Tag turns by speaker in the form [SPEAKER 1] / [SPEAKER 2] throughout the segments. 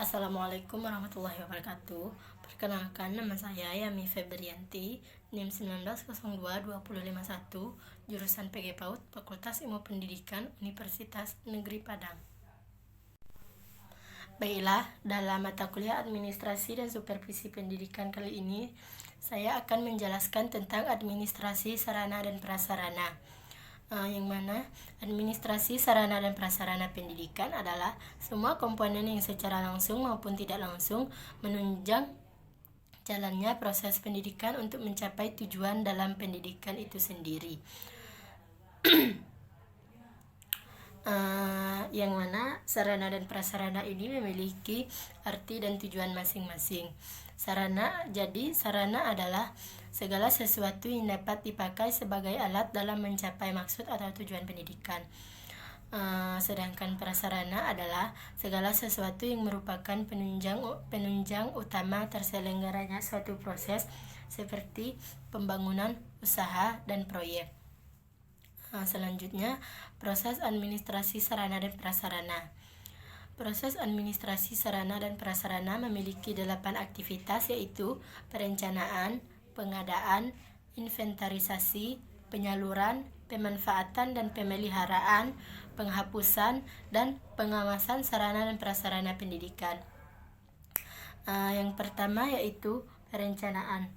[SPEAKER 1] Assalamualaikum warahmatullahi wabarakatuh. Perkenalkan, nama saya Yami Febrianti, NIM 19022051, jurusan PG PAUD, Fakultas Ilmu Pendidikan, Universitas Negeri Padang. Baiklah, dalam mata kuliah Administrasi dan Supervisi Pendidikan kali ini, saya akan menjelaskan tentang administrasi sarana dan prasarana. Yang mana administrasi sarana dan prasarana pendidikan adalah semua komponen yang secara langsung maupun tidak langsung menunjang jalannya proses pendidikan untuk mencapai tujuan dalam pendidikan itu sendiri. Yang mana sarana dan prasarana ini memiliki arti dan tujuan masing-masing. Sarana adalah segala sesuatu yang dapat dipakai sebagai alat dalam mencapai maksud atau tujuan pendidikan. Sedangkan prasarana adalah segala sesuatu yang merupakan penunjang utama terselenggaranya suatu proses seperti pembangunan, usaha, dan proyek. Selanjutnya, proses administrasi sarana dan prasarana. Proses administrasi sarana dan prasarana memiliki 8 aktivitas, yaitu perencanaan, pengadaan, inventarisasi, penyaluran, pemanfaatan dan pemeliharaan, penghapusan, dan pengawasan sarana dan prasarana pendidikan. Yang pertama yaitu perencanaan.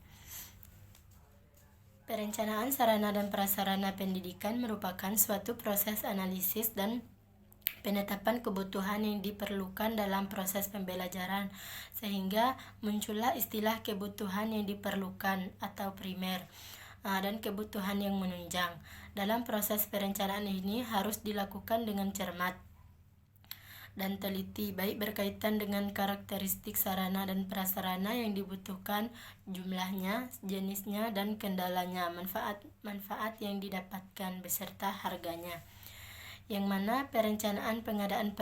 [SPEAKER 1] Perencanaan sarana dan prasarana pendidikan merupakan suatu proses analisis dan penetapan kebutuhan yang diperlukan dalam proses pembelajaran, sehingga muncullah istilah kebutuhan yang diperlukan atau primer dan kebutuhan yang menunjang. Dalam proses perencanaan ini harus dilakukan dengan cermat dan teliti, baik berkaitan dengan karakteristik sarana dan prasarana yang dibutuhkan, jumlahnya, jenisnya, dan kendalanya, manfaat yang didapatkan, beserta harganya. Yang mana perencanaan pengadaan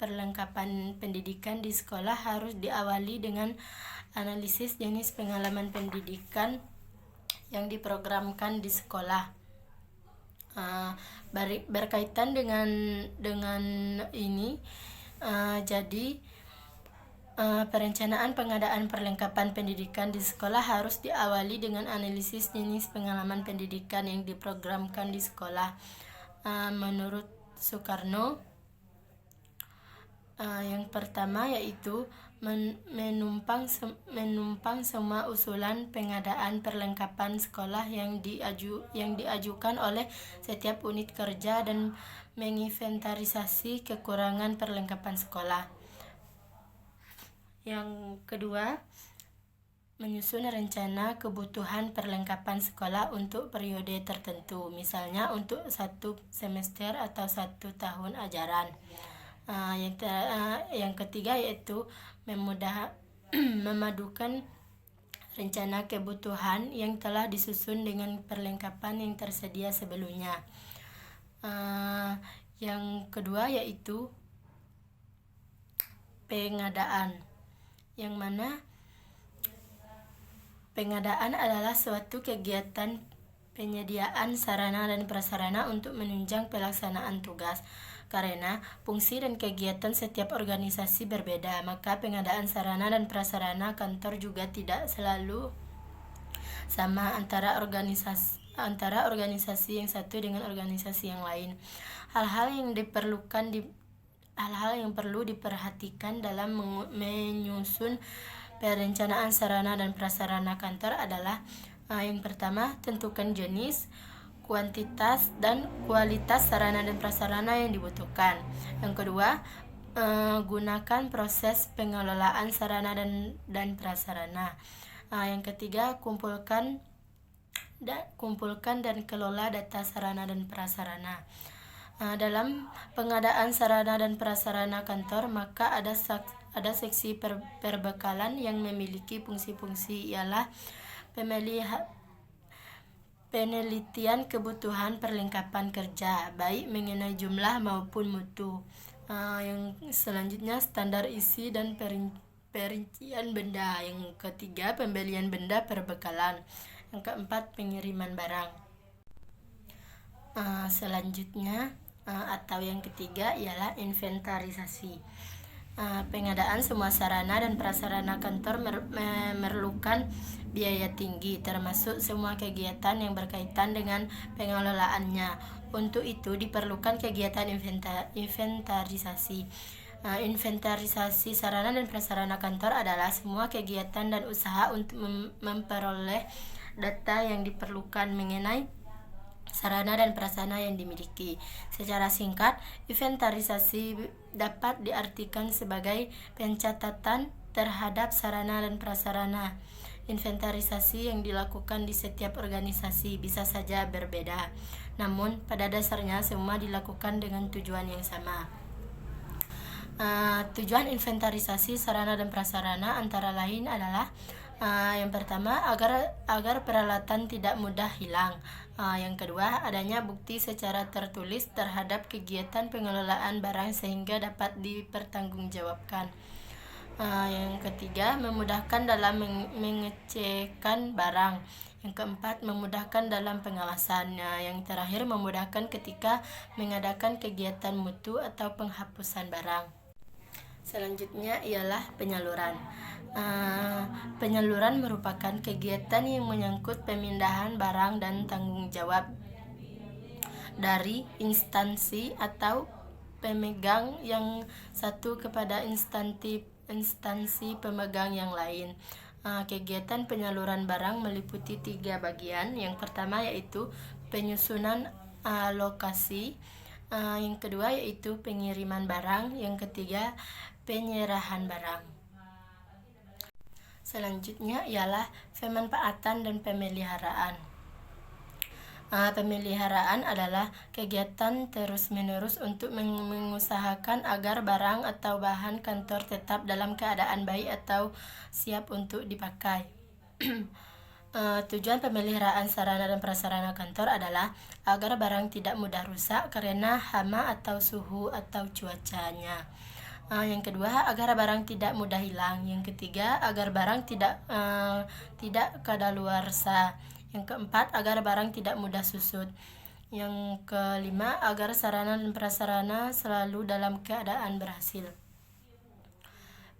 [SPEAKER 1] perlengkapan pendidikan di sekolah harus diawali dengan analisis jenis pengalaman pendidikan yang diprogramkan di sekolah. Berkaitan dengan ini, jadi perencanaan pengadaan perlengkapan pendidikan di sekolah harus diawali dengan analisis jenis pengalaman pendidikan yang diprogramkan di sekolah. Menurut Soekarno, yang pertama yaitu menumpang semua usulan pengadaan perlengkapan sekolah yang diajukan oleh setiap unit kerja dan menginventarisasi kekurangan perlengkapan sekolah. Yang kedua, menyusun rencana kebutuhan perlengkapan sekolah untuk periode tertentu, misalnya untuk 1 semester atau 1 tahun ajaran. Yang ketiga yaitu memadukan rencana kebutuhan yang telah disusun dengan perlengkapan yang tersedia sebelumnya. Yang kedua yaitu pengadaan, yang mana pengadaan adalah suatu kegiatan penyediaan sarana dan prasarana untuk menunjang pelaksanaan tugas. Karena fungsi dan kegiatan setiap organisasi berbeda, maka pengadaan sarana dan prasarana kantor juga tidak selalu sama antara organisasi yang satu dengan organisasi yang lain. Hal-hal yang perlu diperhatikan dalam menyusun perencanaan sarana dan prasarana kantor adalah yang pertama, tentukan jenis, kuantitas, dan kualitas sarana dan prasarana yang dibutuhkan. Yang kedua, gunakan proses pengelolaan sarana dan prasarana. Yang ketiga, kumpulkan dan kelola data sarana dan prasarana. Dalam pengadaan sarana dan prasarana kantor, maka ada seksi perbekalan yang memiliki fungsi-fungsi, ialah penelitian kebutuhan perlengkapan kerja, baik mengenai jumlah maupun mutu. Yang selanjutnya, standar isi dan perincian benda. Yang ketiga, pembelian benda perbekalan. Yang keempat, pengiriman barang. Selanjutnya atau yang ketiga ialah inventarisasi. Pengadaan semua sarana dan prasarana kantor memerlukan biaya tinggi, termasuk semua kegiatan yang berkaitan dengan pengelolaannya. Untuk itu diperlukan kegiatan inventarisasi. Inventarisasi sarana dan prasarana kantor adalah semua kegiatan dan usaha untuk memperoleh data yang diperlukan mengenai sarana dan prasarana yang dimiliki. Secara singkat, inventarisasi dapat diartikan sebagai pencatatan terhadap sarana dan prasarana. Inventarisasi yang dilakukan di setiap organisasi bisa saja berbeda, namun pada dasarnya semua dilakukan dengan tujuan yang sama. Tujuan inventarisasi sarana dan prasarana antara lain adalah yang pertama, agar peralatan tidak mudah hilang. Yang kedua, adanya bukti secara tertulis terhadap kegiatan pengelolaan barang sehingga dapat dipertanggungjawabkan. Yang ketiga, memudahkan dalam mengecekkan barang. Yang keempat, memudahkan dalam pengawasan. Yang terakhir, memudahkan ketika mengadakan kegiatan mutu atau penghapusan barang. Selanjutnya ialah penyaluran. Penyaluran merupakan kegiatan yang menyangkut pemindahan barang dan tanggung jawab dari instansi atau pemegang yang satu kepada instansi pemegang yang lain. Kegiatan penyaluran barang meliputi 3 bagian. Yang pertama yaitu penyusunan alokasi, yang kedua yaitu pengiriman barang, yang ketiga penyerahan barang. Selanjutnya ialah pemanfaatan dan pemeliharaan. Pemeliharaan adalah kegiatan terus-menerus untuk mengusahakan agar barang atau bahan kantor tetap dalam keadaan baik atau siap untuk dipakai. Tujuan pemeliharaan sarana dan prasarana kantor adalah agar barang tidak mudah rusak karena hama atau suhu atau cuacanya. Yang kedua, agar barang tidak mudah hilang. Yang ketiga, agar barang tidak kadaluarsa. Yang keempat, agar barang tidak mudah susut. Yang kelima, agar sarana dan prasarana selalu dalam keadaan berhasil.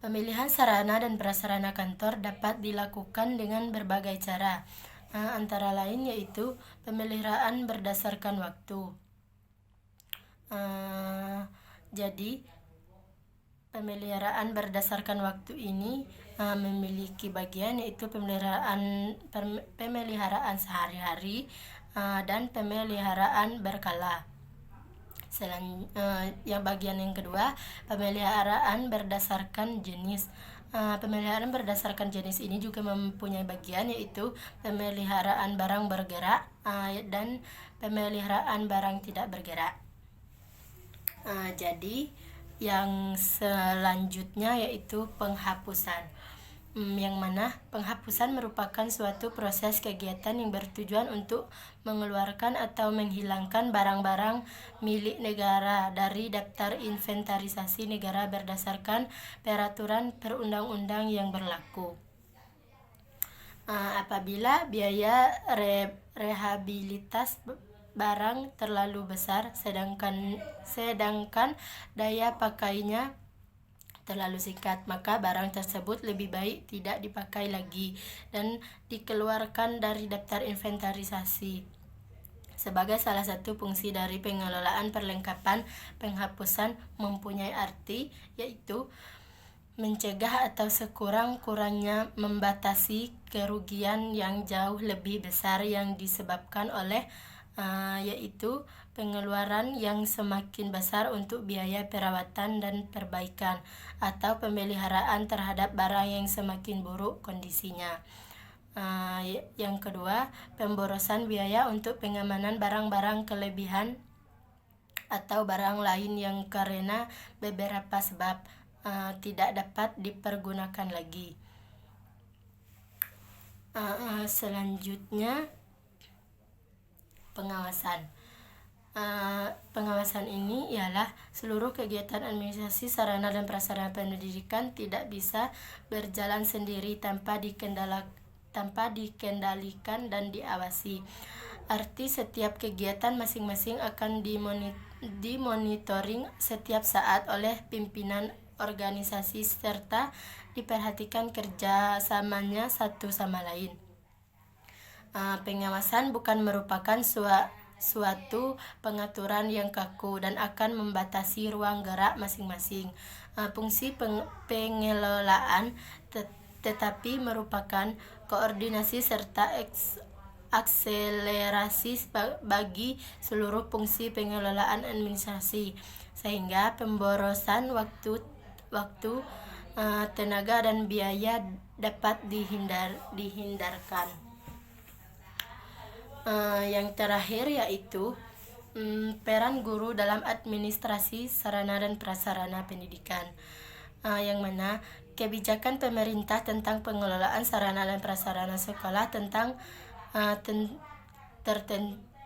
[SPEAKER 1] Pemilihan sarana dan prasarana kantor dapat dilakukan dengan berbagai cara, antara lain yaitu pemeliharaan berdasarkan waktu. Jadi pemeliharaan berdasarkan waktu ini memiliki bagian yaitu pemeliharaan sehari-hari dan pemeliharaan berkala. Yang bagian yang kedua, pemeliharaan berdasarkan jenis. Pemeliharaan berdasarkan jenis ini juga mempunyai bagian yaitu pemeliharaan barang bergerak dan pemeliharaan barang tidak bergerak. Jadi yang selanjutnya yaitu penghapusan, yang mana penghapusan merupakan suatu proses kegiatan yang bertujuan untuk mengeluarkan atau menghilangkan barang-barang milik negara dari daftar inventarisasi negara berdasarkan peraturan perundang-undang yang berlaku. Apabila biaya rehabilitas barang terlalu besar sedangkan daya pakainya terlalu singkat, maka barang tersebut lebih baik tidak dipakai lagi dan dikeluarkan dari daftar inventarisasi. Sebagai salah satu fungsi dari pengelolaan perlengkapan, penghapusan mempunyai arti yaitu mencegah atau sekurang-kurangnya membatasi kerugian yang jauh lebih besar yang disebabkan oleh yaitu pengeluaran yang semakin besar untuk biaya perawatan dan perbaikan atau pemeliharaan terhadap barang yang semakin buruk kondisinya. Yang kedua, pemborosan biaya untuk pengamanan barang-barang kelebihan atau barang lain yang karena beberapa sebab tidak dapat dipergunakan lagi. Selanjutnya pengawasan. Pengawasan ini ialah seluruh kegiatan administrasi sarana dan prasarana pendidikan tidak bisa berjalan sendiri tanpa dikendalikan dan diawasi. Arti setiap kegiatan masing-masing akan dimonitoring setiap saat oleh pimpinan organisasi serta diperhatikan kerjasamanya satu sama lain. Pengawasan bukan merupakan suatu pengaturan yang kaku dan akan membatasi ruang gerak masing-masing. Fungsi pengelolaan tetapi merupakan koordinasi serta akselerasi bagi seluruh fungsi pengelolaan administrasi, sehingga pemborosan waktu, tenaga dan biaya dapat dihindarkan. Yang terakhir yaitu peran guru dalam administrasi sarana dan prasarana pendidikan, yang mana kebijakan pemerintah tentang pengelolaan sarana dan prasarana sekolah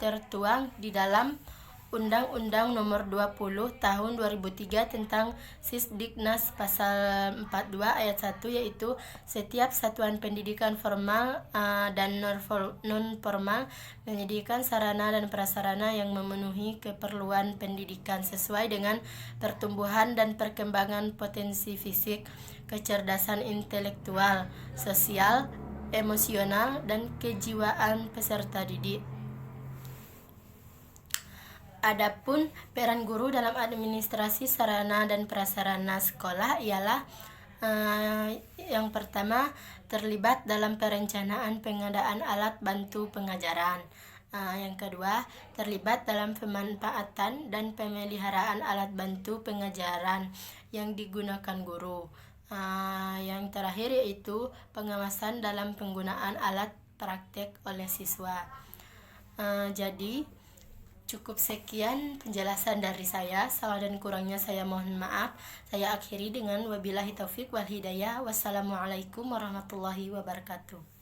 [SPEAKER 1] tertuang di dalam Undang-Undang Nomor 20 Tahun 2003 tentang Sisdiknas pasal 42 ayat 1, yaitu setiap satuan pendidikan formal dan non-formal menyediakan sarana dan prasarana yang memenuhi keperluan pendidikan sesuai dengan pertumbuhan dan perkembangan potensi fisik, kecerdasan intelektual, sosial, emosional, dan kejiwaan peserta didik. Adapun peran guru dalam administrasi sarana dan prasarana sekolah ialah yang pertama, terlibat dalam perencanaan pengadaan alat bantu pengajaran. Yang kedua, terlibat dalam pemanfaatan dan pemeliharaan alat bantu pengajaran yang digunakan guru. Yang terakhir yaitu pengawasan dalam penggunaan alat praktek oleh siswa. Jadi cukup sekian penjelasan dari saya. Salah dan kurangnya saya mohon maaf. Saya akhiri dengan wabillahi taufik wal hidayah. Wassalamualaikum warahmatullahi wabarakatuh.